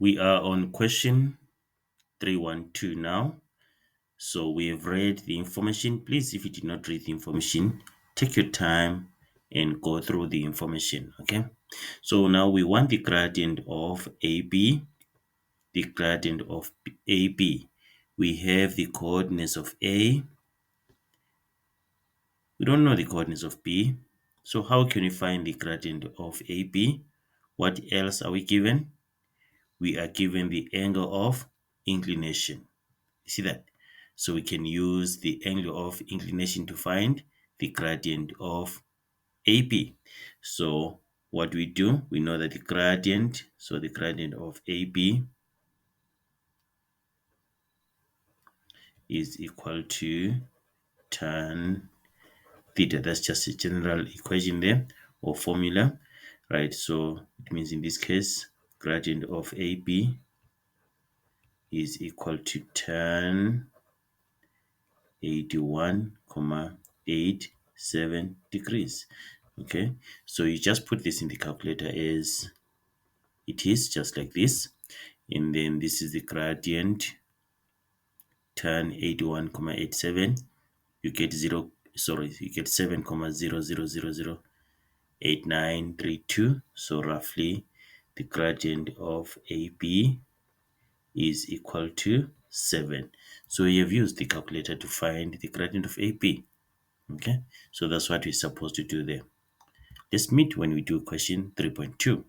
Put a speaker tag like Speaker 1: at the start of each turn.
Speaker 1: We are on question 312 now. So we have read the information. Please, if you did not read the information, take your time and go through the information. Okay. So now we want the gradient of AB, the gradient of AB. We have the coordinates of A. We don't know the coordinates of B. So how can we find the gradient of AB? What else are we given? We are given the angle of inclination. You see that? So we can use the angle of inclination to find the gradient of AB. So what we do, we know that the gradient, so the gradient of AB is equal to tan theta. That's just a general equation there or formula, right? So it means in this case, gradient of AB is equal to tan 81,87 degrees. Okay, so you just put this in the calculator as it is, just like this, and then this is the gradient tan 81,87. You get 7,000,08932. So roughly the gradient of AB is equal to 7. So you have used the calculator to find the gradient of AB. Okay, so that's what we're supposed to do there. Let's meet when we do question 3.2.